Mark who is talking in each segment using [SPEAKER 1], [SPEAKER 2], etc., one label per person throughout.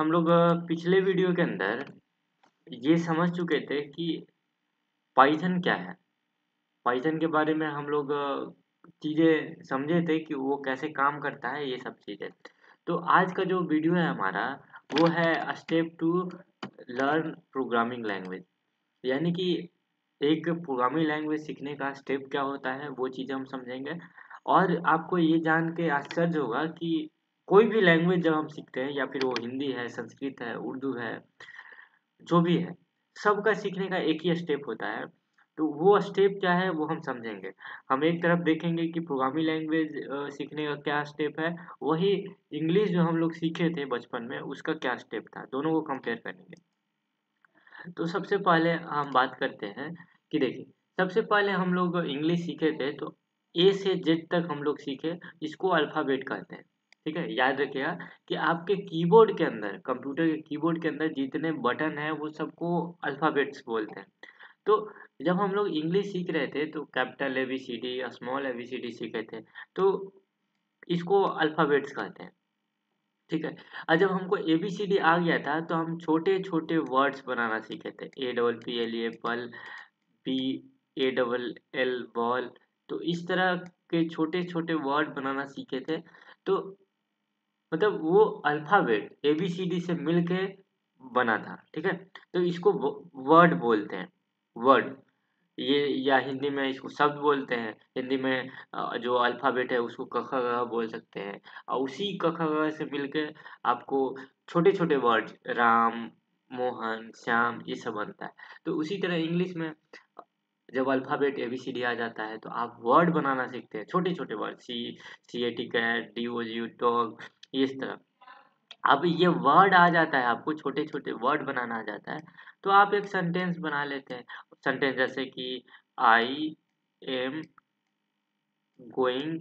[SPEAKER 1] हम लोग पिछले वीडियो के अंदर ये समझ चुके थे कि पाइथन क्या है। पाइथन के बारे में हम लोग चीज़ें समझे थे कि वो कैसे काम करता है, ये सब चीज़ें। तो आज का जो वीडियो है हमारा, वो है step to learn programming language. यानी कि एक प्रोग्रामिंग लैंग्वेज सीखने का स्टेप क्या होता है, वो चीज़ें हम समझेंगे। और आपको ये जान के आश्चर्य होगा कि कोई भी लैंग्वेज जब हम सीखते हैं, या फिर वो हिंदी है, संस्कृत है, उर्दू है, जो भी है, सबका सीखने का एक ही स्टेप होता है। तो वो स्टेप क्या है वो हम समझेंगे। हम एक तरफ देखेंगे कि प्रोग्रामिंग लैंग्वेज सीखने का क्या स्टेप है, वही इंग्लिश जो हम लोग सीखे थे बचपन में उसका क्या स्टेप था, दोनों को कंपेयर करेंगे। तो सबसे पहले हम बात करते हैं कि देखिए, सबसे पहले हम लोग इंग्लिश सीखे थे तो ए से जेड तक हम लोग सीखे, इसको अल्फ़ाबेट कहते हैं। ठीक है, याद रखिएगा कि आपके कीबोर्ड के अंदर, कंप्यूटर के कीबोर्ड के अंदर जितने बटन हैं वो सबको अल्फ़ाबेट्स बोलते हैं। तो जब हम लोग इंग्लिश सीख रहे थे तो कैपिटल एबीसीडी या स्मॉल एबीसीडी सीखे थे, तो इसको अल्फ़ाबेट्स कहते हैं। ठीक है। और जब हमको एबीसीडी आ गया था तो हम छोटे-छोटे वर्ड्स बनाना सीखे थे। A double P L E apple, B A double L ball. तो इस तरह के छोटे-छोटे वर्ड बनाना सीखे थे। तो मतलब वो अल्फ़ाबेट एबीसीडी से मिलके बना था। ठीक है? तो इसको वर्ड बोलते हैं, वर्ड। ये या हिंदी में इसको शब्द बोलते हैं। हिंदी में जो अल्फ़ाबेट है उसको क, ख, ग बोल सकते हैं। और उसी क, ख, ग से मिलके आपको छोटे-छोटे वर्ड्स राम, मोहन, श्याम ये सब बनता है। तो उसी तरह इंग्लिश में जब अल्फ़ाबेट एबीसीडी आ जाता है तो आप वर्ड बनाना सीखते हैं, छोटे-छोटे वर्ड सी-सी-ए-टी कैट, डी-ओ-जी डॉग, इस तरह। अब ये वर्ड आ जाता है, आपको छोटे-छोटे वर्ड बनाना आ जाता है, तो आप एक सेंटेंस बना लेते हैं। सेंटेंस जैसे कि आई एम गोइंग,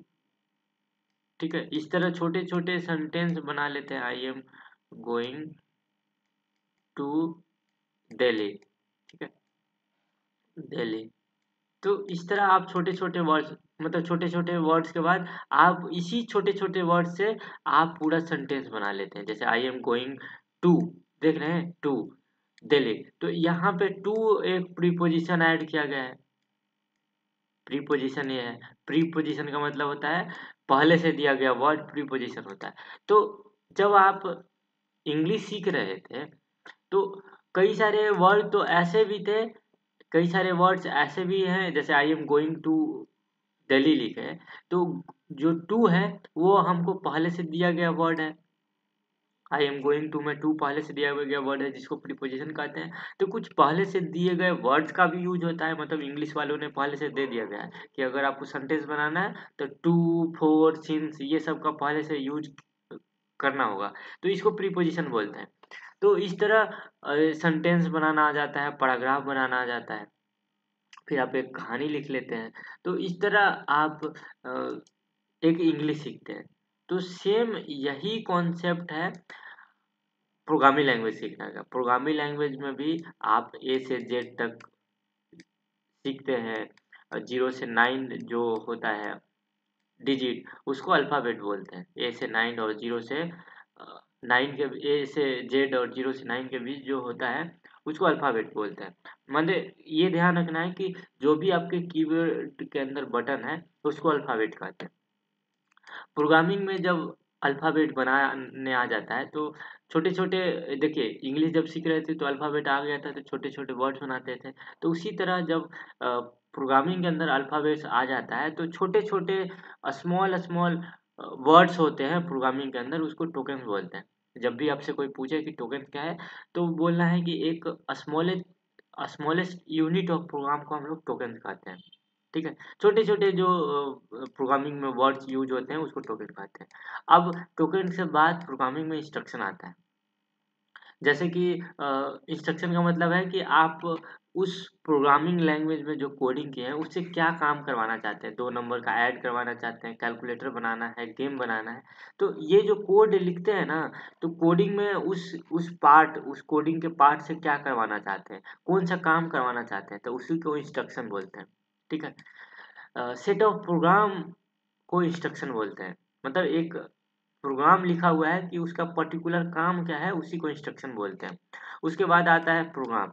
[SPEAKER 1] ठीक है? इस तरह छोटे-छोटे सेंटेंस बना लेते हैं। I am going to Delhi, ठीक है? दिल्ली। तो इस तरह आप छोटे-छोटे वर्ड्स, मतलब छोटे-छोटे वर्ड्स के बाद आप इसी छोटे-छोटे वर्ड से आप पूरा सेंटेंस बना लेते हैं। जैसे आई एम गोइंग टू, देख रहे हैं? टू दिल्ली। तो यहाँ पे टू एक प्रीपोज़िशन ऐड किया गया है। प्रीपोज़िशन ये है। प्रीपोज़िशन का मतलब होता है पहले से दिया गया वर्ड प्रीपोज़िशन होता है। तो जब आप इंग्लिश सीख रहे थे तो कई सारे वर्ड तो ऐसे भी थे, कई सारे वर्ड्स ऐसे भी हैं, जैसे I am going to Delhi लिखे हैं, तो जो टू है वो हमको पहले से दिया गया वर्ड है। आई एम गोइंग टू में टू पहले से दिया गया वर्ड है जिसको प्रीपोजिशन कहते हैं। तो कुछ पहले से दिए गए वर्ड्स का भी यूज होता है, मतलब इंग्लिश वालों ने पहले से दे दिया गया है कि अगर आपको सेंटेंस बनाना है तो टू, फोर, सिंस ये सब का पहले से यूज करना होगा, तो इसको प्रीपोजिशन बोलते हैं। तो इस तरह सेंटेंस बनाना आ जाता है, पैराग्राफ बनाना आ जाता है, फिर आप एक कहानी लिख लेते हैं। तो इस तरह आप एक इंग्लिश सीखते हैं। तो सेम यही कॉन्सेप्ट है प्रोग्रामिंग लैंग्वेज सीखने का। प्रोग्रामिंग लैंग्वेज में भी आप ए से जेड तक सीखते हैं। 0 से 9 जो होता है डिजिट, उसको अल्फ़ाबेट बोलते हैं। ए से 9 और 0 से 9 के, ए से जेड और 0 से 9 के बीच जो होता है उसको अल्फ़ाबेट बोलते हैं। मतलब ये ध्यान रखना है कि जो भी आपके कीबोर्ड के अंदर बटन है उसको अल्फ़ाबेट कहते हैं। प्रोग्रामिंग में जब अल्फ़ाबेट बनाने आ जाता है तो छोटे-छोटे, देखिए इंग्लिश जब सीख रहे थे तो अल्फ़ाबेट आ गया था तो छोटे-छोटे वर्ड्स बनाते थे। तो उसी तरह जब प्रोग्रामिंग के अंदर अल्फ़ाबेट्स आ जाता है तो छोटे-छोटे स्मॉल वर्ड्स होते हैं प्रोग्रामिंग के अंदर, उसको टोकन्स बोलते हैं। जब भी आपसे कोई पूछे कि टोकन क्या है, तो बोलना है कि एक स्मॉलेस्ट यूनिट ऑफ प्रोग्राम को हम लोग टोकन कहते हैं। ठीक है? छोटे-छोटे जो प्रोग्रामिंग में वर्ड्स यूज़ होते हैं उसको टोकन कहते हैं। अब टोकन से बाद प्रोग्रामिंग में इंस्ट्रक्शन आता है। जैसे कि इंस्ट्रक्शन का मतलब है कि आप उस प्रोग्रामिंग लैंग्वेज में जो कोडिंग किए हैं उससे क्या काम करवाना चाहते हैं। 2 नंबर का ऐड करवाना चाहते हैं, कैलकुलेटर बनाना है, गेम बनाना है। तो ये जो कोड लिखते हैं ना, तो कोडिंग में उस कोडिंग के पार्ट से क्या करवाना चाहते हैं, कौन-सा काम करवाना चाहते हैं, तो उसी को इंस्ट्रक्शन बोलते हैं। ठीक है? सेट ऑफ प्रोग्राम को इंस्ट्रक्शन बोलते हैं। मतलब एक प्रोग्राम लिखा हुआ है कि उसका पर्टिकुलर काम क्या है, उसी को इंस्ट्रक्शन बोलते हैं। उसके बाद आता है प्रोग्राम।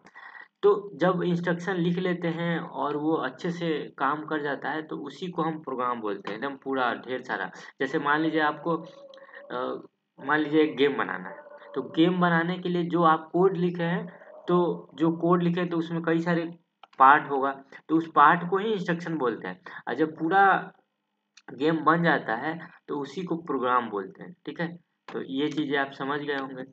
[SPEAKER 1] तो जब इंस्ट्रक्शन लिख लेते हैं और वो अच्छे से काम कर जाता है तो उसी को हम प्रोग्राम बोलते हैं, एकदम पूरा ढेर सारा। जैसे मान लीजिए आपको मान लीजिए एक गेम बनाना है, तो गेम बनाने के लिए जो आप कोड लिखे हैं, तो जो कोड लिखे हैं तो उसमें कई सारे पार्ट होगा, तो उस पार्ट को ही इंस्ट्रक्शन बोलते हैं। और जब पूरा गेम बन जाता है तो उसी को प्रोग्राम बोलते हैं। ठीक है, तो ये चीजें आप समझ गए होंगे।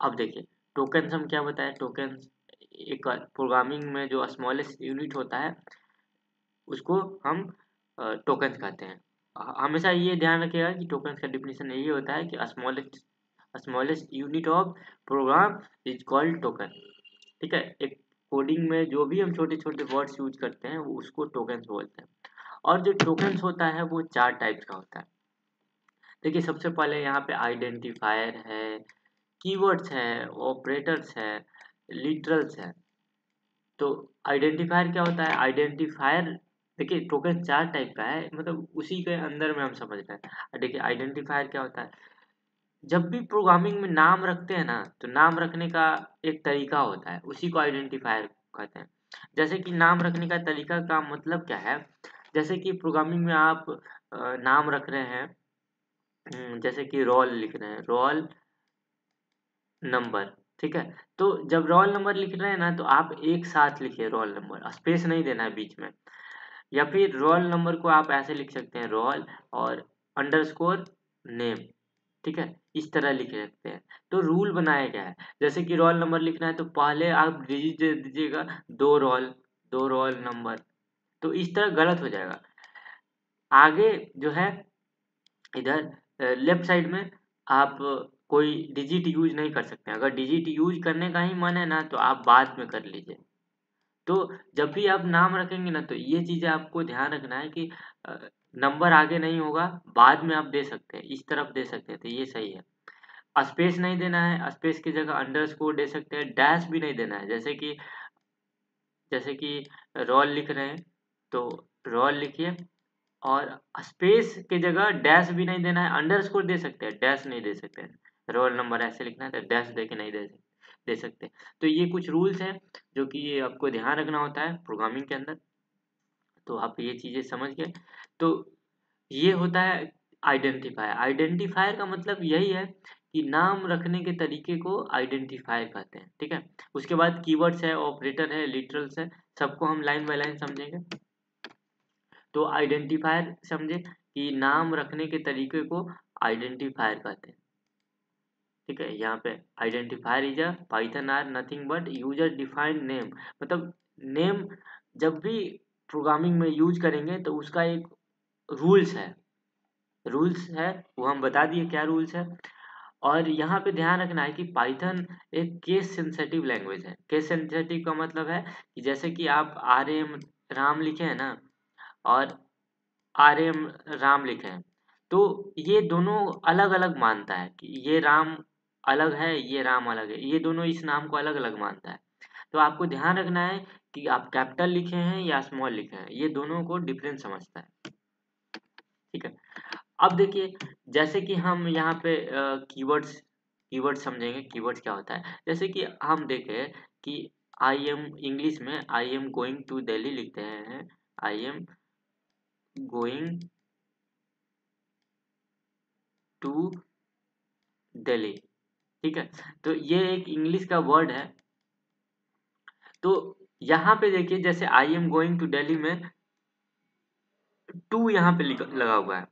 [SPEAKER 1] अब देखिए टोकन्स हम क्या बताए, टोकन्स एक प्रोग्रामिंग में जो स्मॉलेस्ट यूनिट होता है उसको हम टोकन्स कहते हैं। हमेशा ये ध्यान रखिएगा कि टोकन्स का डिफिनीशन यही होता है कि smallest unit of program is called token. ठीक है, एक कोडिंग में जो भी हम छोटे छोटे वर्ड्स यूज करते हैं वो उसको टोकन्स बोलते हैं। और जो टोकन्स होता है वो 4 टाइप्स का होता है। देखिए सबसे पहले यहाँ पे आइडेंटिफायर है, कीवर्ड्स है, ऑपरेटर्स है, लिटरल्स है। तो आइडेंटिफायर क्या होता है, आइडेंटिफायर देखिए टोकन 4 टाइप का है, मतलब उसी के अंदर में हम समझ रहे हैं। देखिए आइडेंटिफायर क्या होता है, जब भी प्रोग्रामिंग में नाम रखते हैं ना तो नाम रखने का एक तरीका होता है, उसी को आइडेंटिफायर कहते हैं। जैसे कि नाम रखने का तरीका का मतलब क्या है, जैसे कि प्रोग्रामिंग में आप नाम रख रहे हैं, जैसे कि रोल लिख रहे हैं, रोल नंबर। ठीक है, तो जब रोल नंबर लिख रहे हैं ना तो आप एक साथ लिखिए रोल नंबर, स्पेस नहीं देना है बीच में। या फिर रोल नंबर को आप ऐसे लिख सकते हैं, रोल और अंडरस्कोर नेम। ठीक है, इस तरह लिख सकते हैं। तो रूल बनाया गया है, जैसे कि रोल नंबर लिखना है तो पहले आप डिजिट दे दीजिएगा, दो रोल नंबर, तो इस तरह गलत हो जाएगा। आगे जो है इधर लेफ्ट साइड में आप कोई डिजिट यूज नहीं कर सकते हैं। अगर डिजिट यूज करने का ही मन है ना तो आप बाद में कर लीजिए। तो जब भी आप नाम रखेंगे ना तो ये चीजें आपको ध्यान रखना है कि नंबर आगे नहीं होगा, बाद में आप दे सकते हैं, इस तरफ दे सकते हैं, तो ये सही है। स्पेस नहीं देना है, स्पेस की जगह अंडरस्कोर दे सकते हैं, डैश भी नहीं देना है। जैसे कि रोल लिख रहे हैं तो रोल लिखिए और स्पेस की जगह डैश भी नहीं देना है, अंडरस्कोर दे सकते हैं, डैश नहीं दे सकते हैं। रोल नंबर ऐसे लिखना है तो डैश दे के नहीं दे सकते। तो ये कुछ रूल्स हैं जो कि ये आपको ध्यान रखना होता है प्रोग्रामिंग के अंदर। तो आप ये चीजें समझ गए। तो ये होता है आइडेंटिफायर। आइडेंटिफायर का मतलब यही है कि नाम रखने के तरीके को आइडेंटिफायर कहते हैं। ठीक है, उसके बाद कीवर्ड्स है, ऑपरेटर है, लिटरल्स है, सबको हम लाइन बाय लाइन समझेंगे। तो आइडेंटिफायर समझे कि नाम रखने के तरीके को आइडेंटिफायर कहते हैं। ठीक है, यहाँ पे identifier is a Python are nothing but user defined name. मतलब नेम जब भी प्रोग्रामिंग में यूज करेंगे तो उसका एक रूल्स है, वो हम बता दिए क्या रूल्स है। और यहाँ पे ध्यान रखना है कि पाइथन एक केस सेंसिटिव लैंग्वेज है। केस सेंसिटिव का मतलब है कि जैसे कि आप आर एम राम लिखे हैं ना और आर एम राम लिखे हैं, तो ये दोनों अलग अलग मानता है कि ये राम अलग है, ये राम अलग है, ये दोनों इस नाम को अलग अलग मानता है। तो आपको ध्यान रखना है कि आप कैपिटल लिखे हैं या स्मॉल लिखे हैं, ये दोनों को डिफरेंस समझता है। ठीक है, अब देखिए जैसे कि हम यहाँ पे कीवर्ड्स समझेंगे। कीवर्ड्स क्या होता है, जैसे कि हम देखें कि आई एम इंग्लिश में I am going to Delhi लिखते हैं, I am going to Delhi. ठीक है, तो ये एक इंग्लिश का वर्ड है। तो यहाँ पे देखिए जैसे I am going to Delhi में टू यहाँ पे लगा हुआ है,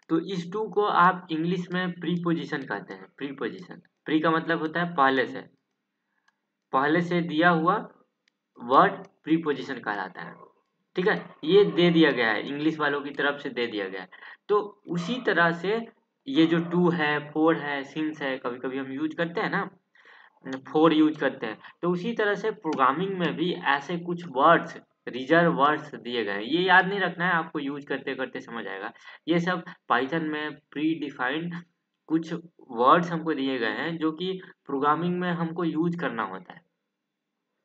[SPEAKER 1] तो इस टू को आप इंग्लिश में प्रीपोजिशन कहते हैं। प्रीपोजिशन, प्री का मतलब होता है पहले से दिया हुआ वर्ड प्रीपोजिशन कहलाता है। ठीक है, ये दे दिया गया है, इंग्लिश वालों की तरफ से दे दिया गया है। तो उसी तरह से ये जो टू है, फोर है, सिंस है, कभी कभी हम यूज करते हैं ना, फोर यूज करते हैं। तो उसी तरह से प्रोग्रामिंग में भी ऐसे कुछ वर्ड्स, रिजर्व वर्ड्स दिए गए हैं। ये याद नहीं रखना है, आपको यूज करते करते समझ आएगा। ये सब पाइथन में प्री डिफाइंड कुछ वर्ड्स हमको दिए गए हैं जो कि प्रोग्रामिंग में हमको यूज करना होता है।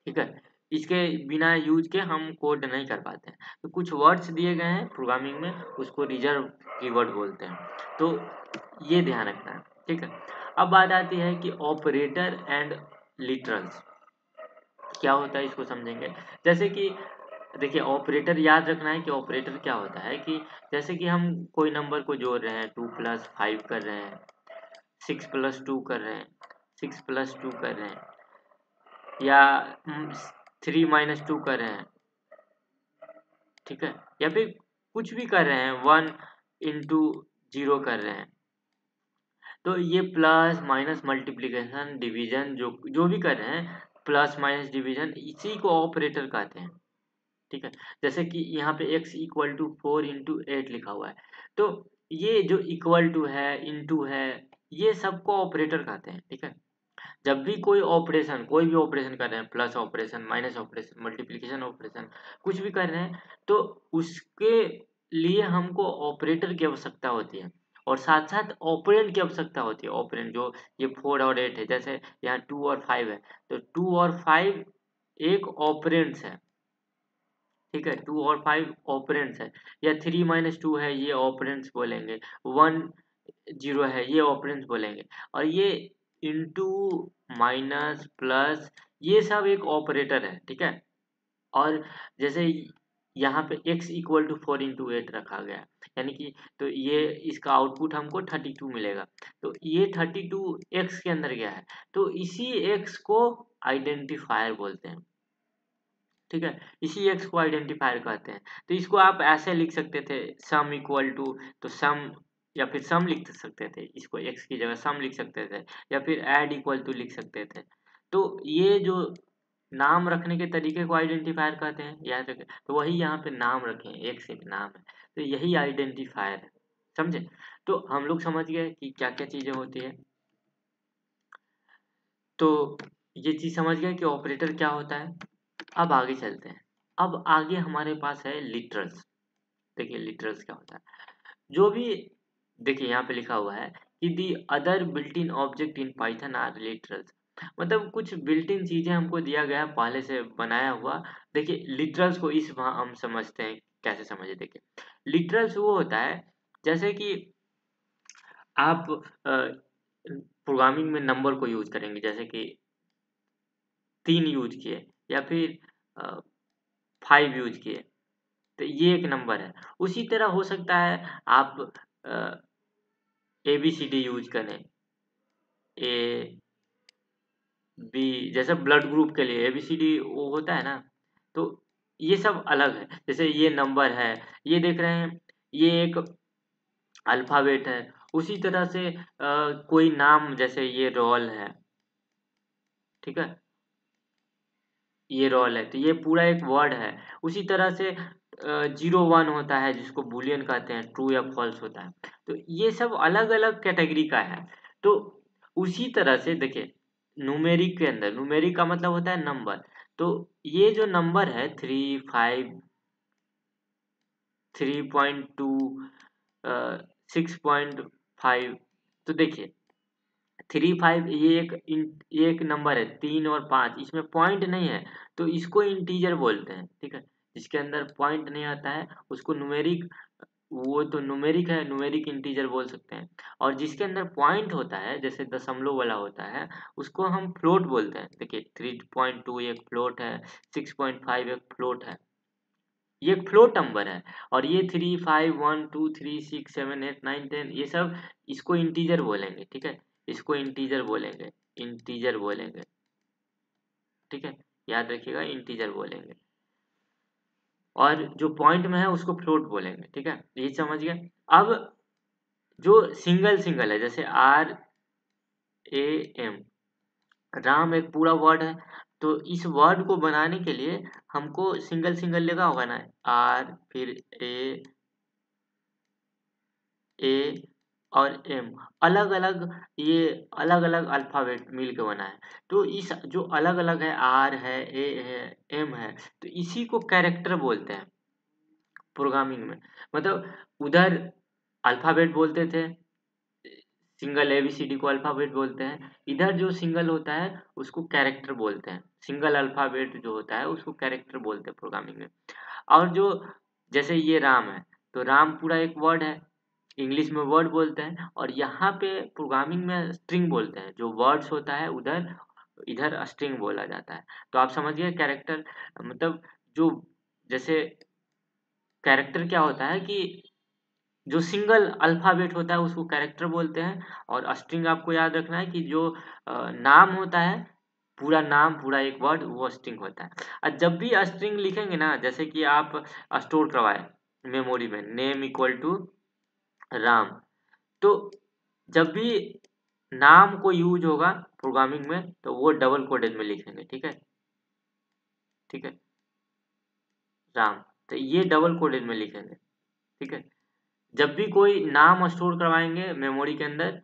[SPEAKER 1] ठीक है, इसके बिना यूज के हम कोड नहीं कर पाते हैं। तो कुछ वर्ड्स दिए गए हैं प्रोग्रामिंग में, उसको रिजर्व कीवर्ड बोलते हैं। तो ये ध्यान रखना है, ठीक है। अब बात आती है कि ऑपरेटर एंड लिटरल्स क्या होता है, इसको समझेंगे। जैसे कि देखिए, ऑपरेटर याद रखना है कि ऑपरेटर क्या होता है कि जैसे कि हम कोई नंबर को जोड़ रहे हैं, 2+5 कर रहे हैं, 6+2 कर रहे हैं, 6+2 कर रहे हैं, या 3-2 कर रहे हैं, ठीक है, या फिर कुछ भी कर रहे हैं, 1 × 0 कर रहे हैं। तो ये प्लस माइनस मल्टीप्लिकेशन डिवीजन जो भी कर रहे हैं, प्लस माइनस डिवीजन, इसी को ऑपरेटर कहते हैं, ठीक है। जैसे कि यहाँ पे x = 4 × 8 लिखा हुआ है, तो ये जो इक्वल टू है, इनटू है, ये सबको ऑपरेटर कहते हैं, ठीक है। जब भी कोई भी ऑपरेशन कर रहे हैं, plus operation, minus operation, multiplication operation, कुछ भी कर रहे हैं, तो उसके लिए हमको ऑपरेटर की आवश्यकता होती है, और साथ साथ ऑपरेंड की आवश्यकता होती है। ऑपरेंड जो ये 4 और 8 है, जैसे यहाँ 2 और 5 है, तो 2 और 5 एक ऑपरेंड्स है, ठीक है, 2 और 5 ऑपरेंड्स है, या 3-2 है, ये ऑपरेंड्स बोलेंगे, 1-0 है, ये ऑपरेंड्स बोलेंगे, और ये इंटू, माइनस, प्लस, ये सब एक ऑपरेटर है, ठीक है। और जैसे यहाँ पे x = 4 × 8 रखा गया है, यानी कि तो ये इसका आउटपुट हमको 32 मिलेगा, तो ये 32 x के अंदर गया है, तो इसी x को आइडेंटिफायर बोलते हैं, ठीक है, इसी x को आइडेंटिफायर कहते हैं। तो इसको आप ऐसे लिख सकते थे, सम इक्वल टू, तो सम, या फिर सम लिख सकते थे, इसको x की जगह सम लिख सकते थे, या फिर ऐड इक्वल टू लिख सकते थे। तो ये जो नाम रखने के तरीके को आइडेंटिफायर कहते हैं, याद रखें। तो वही यहाँ पे नाम रखे हैं, एक से एक नाम है, तो यही आइडेंटिफायर है, समझे। तो हम लोग समझ गए कि क्या क्या चीजें होती है। तो ये चीज समझ गए कि ऑपरेटर क्या होता है। अब आगे चलते हैं। अब आगे हमारे पास है लिटरल्स। देखिए लिटरल्स क्या होता है, जो भी, देखिए यहाँ पे लिखा हुआ है कि the other built in object in Python are literals, मतलब कुछ बिल्ट इन चीजें हमको दिया गया है पहले से बनाया हुआ। देखिए लिटरल्स को इस वहाँ हम समझते हैं, कैसे समझे। देखिए लिटरल्स वो होता है, जैसे कि आप प्रोग्रामिंग में नंबर को यूज करेंगे, जैसे कि 3 यूज किए, या फिर 5 यूज किए, तो ये एक नंबर है। उसी तरह हो सकता है आप ABCD यूज करें, ए बी, जैसे ब्लड ग्रुप के लिए ABCD वो होता है ना, तो ये सब अलग है। जैसे ये नंबर है, ये देख रहे हैं, ये एक अल्फाबेट है। उसी तरह से कोई नाम, जैसे ये रोल है, ठीक है, ये रोल है, तो ये पूरा एक वर्ड है। उसी तरह से 0-1 होता है, जिसको बूलियन कहते हैं, ट्रू या फॉल्स होता है। तो ये सब अलग अलग कैटेगरी का है। तो उसी तरह से देखिए, न्यूमेरिक के अंदर, न्यूमेरिक का मतलब होता है नंबर, तो ये जो नंबर है 3, 5, 3.2, 6.5, तो देखिए 3, 5, ये एक नंबर है, 3 और 5, इसमें पॉइंट नहीं है, तो इसको इंटीजर बोलते हैं, ठीक है। जिसके अंदर पॉइंट नहीं आता है उसको न्यूमेरिक, वो तो न्यूमेरिक है, न्यूमेरिक इंटीजर बोल सकते हैं। और जिसके अंदर पॉइंट होता है, जैसे दशमलव वाला होता है, उसको हम फ्लोट बोलते हैं। देखिए 3.2 एक फ्लोट है, 6.5 एक फ्लोट है, ये एक फ्लोट नंबर है। और ये 3, 5, 1, 2, 3, 6, 7, 8, 9, 10, ये सब इसको इंटीजर बोलेंगे, ठीक है, इसको इंटीजर बोलेंगे, इंटीजर बोलेंगे, ठीक है, याद रखिएगा इंटीजर बोलेंगे। और जो पॉइंट में है उसको फ्लोट बोलेंगे, ठीक है, ये समझ गए। अब जो सिंगल सिंगल है, जैसे RAM, राम एक पूरा वर्ड है, तो इस वर्ड को बनाने के लिए हमको सिंगल सिंगल लिखा होगा ना, R, फिर ए और एम, अलग अलग, ये अलग अलग अल्फाबेट मिल के बना है। तो इस जो अलग अलग है, आर है, ए है, एम है, तो इसी को कैरेक्टर बोलते हैं प्रोग्रामिंग में। मतलब उधर अल्फाबेट बोलते थे, सिंगल ABCD को अल्फाबेट बोलते हैं, इधर जो सिंगल होता है उसको कैरेक्टर बोलते हैं। सिंगल अल्फाबेट जो होता है उसको कैरेक्टर बोलते हैं प्रोग्रामिंग में। और जो, जैसे ये राम है, तो राम पूरा एक वर्ड है, इंग्लिश में वर्ड बोलते हैं, और यहाँ पे प्रोग्रामिंग में स्ट्रिंग बोलते हैं। जो वर्ड्स होता है उधर इधर स्ट्रिंग बोला जाता है। तो आप समझ गए कैरेक्टर मतलब जो जैसे कैरेक्टर क्या होता है कि जो सिंगल अल्फाबेट होता है उसको कैरेक्टर बोलते हैं, और स्ट्रिंग आपको याद रखना है कि जो नाम होता है, पूरा नाम पूरा एक वर्ड वो स्ट्रिंग होता है। और जब भी स्ट्रिंग लिखेंगे ना, जैसे कि आप स्टोर करवाए मेमोरी में नेम इक्वल टू राम, तो जब भी नाम को यूज होगा प्रोग्रामिंग में तो वो डबल कोडेड में लिखेंगे। ठीक है, ठीक है, राम, तो ये डबल कोडेड में लिखेंगे। ठीक है, जब भी कोई नाम स्टोर करवाएंगे मेमोरी के अंदर,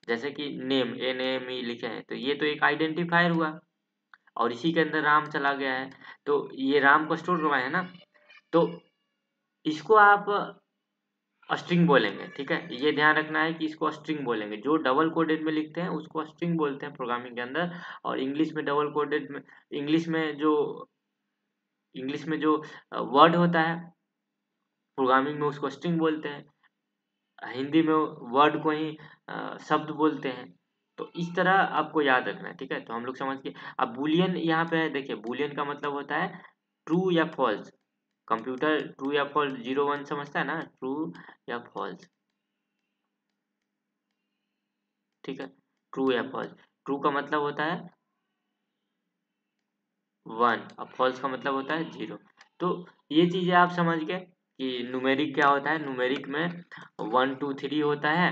[SPEAKER 1] जैसे कि नेम NAME लिखे हैं, तो ये तो एक आइडेंटिफायर हुआ, और इसी के अंदर राम चला गया है, तो ये राम को स्टोर करवाए है ना, तो इसको आप स्ट्रिंग बोलेंगे। ठीक है, ये ध्यान रखना है कि इसको स्ट्रिंग बोलेंगे। जो डबल कोडेड में लिखते हैं उसको स्ट्रिंग बोलते हैं प्रोग्रामिंग के अंदर, और इंग्लिश में डबल कोडेड में, इंग्लिश में जो इंग्लिश में जो वर्ड होता है प्रोग्रामिंग में उसको स्ट्रिंग बोलते हैं। हिंदी में वर्ड को ही शब्द बोलते हैं। तो इस तरह आपको याद रखना है। ठीक है, तो हम लोग समझ के, अब बुलियन यहाँ पे है, देखिए बुलियन का मतलब होता है ट्रू या फॉल्स। कंप्यूटर ट्रू या फॉल्स 0 1 समझता है ना, ट्रू या फॉल्स। ठीक है, ट्रू या फॉल्स, ट्रू का मतलब होता है 1 और फॉल्स का मतलब होता है 0। तो ये चीजें आप समझ गए कि न्यूमेरिक क्या होता है। न्यूमेरिक में 1 2 3 होता है,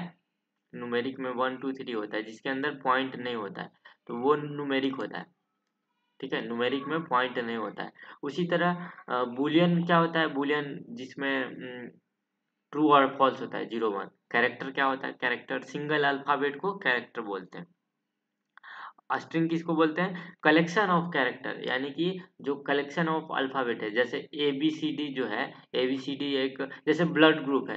[SPEAKER 1] न्यूमेरिक में 1 2 3 होता है, जिसके अंदर पॉइंट नहीं होता है तो वो न्यूमेरिक होता है। ठीक है, न्यूमेरिक में पॉइंट नहीं होता है। उसी तरह बुलियन क्या होता है, बुलियन जिसमें ट्रू और फॉल्स होता है 0 1। कैरेक्टर क्या होता है, कैरेक्टर सिंगल अल्फाबेट को कैरेक्टर बोलते हैं। स्ट्रिंग किसको बोलते हैं, कलेक्शन ऑफ कैरेक्टर, यानी कि जो कलेक्शन ऑफ अल्फाबेट है, जैसे ABCD जो है, ABCD एक जैसे ब्लड ग्रुप है,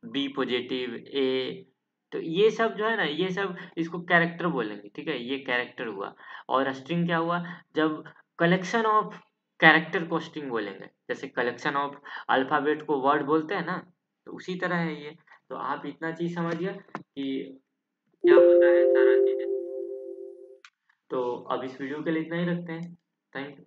[SPEAKER 1] बी पॉजिटिव, ए, तो ये सब जो है ना, ये सब इसको कैरेक्टर बोलेंगे। ठीक है, ये कैरेक्टर हुआ। और स्ट्रिंग क्या हुआ, जब कलेक्शन ऑफ कैरेक्टर को स्ट्रिंग बोलेंगे, जैसे कलेक्शन ऑफ अल्फाबेट को वर्ड बोलते हैं ना, तो उसी तरह है ये। तो आप इतना चीज समझिए कि क्या होता है सारा चीजें। तो अब इस वीडियो के लिए इतना ही रखते हैं। Thank you.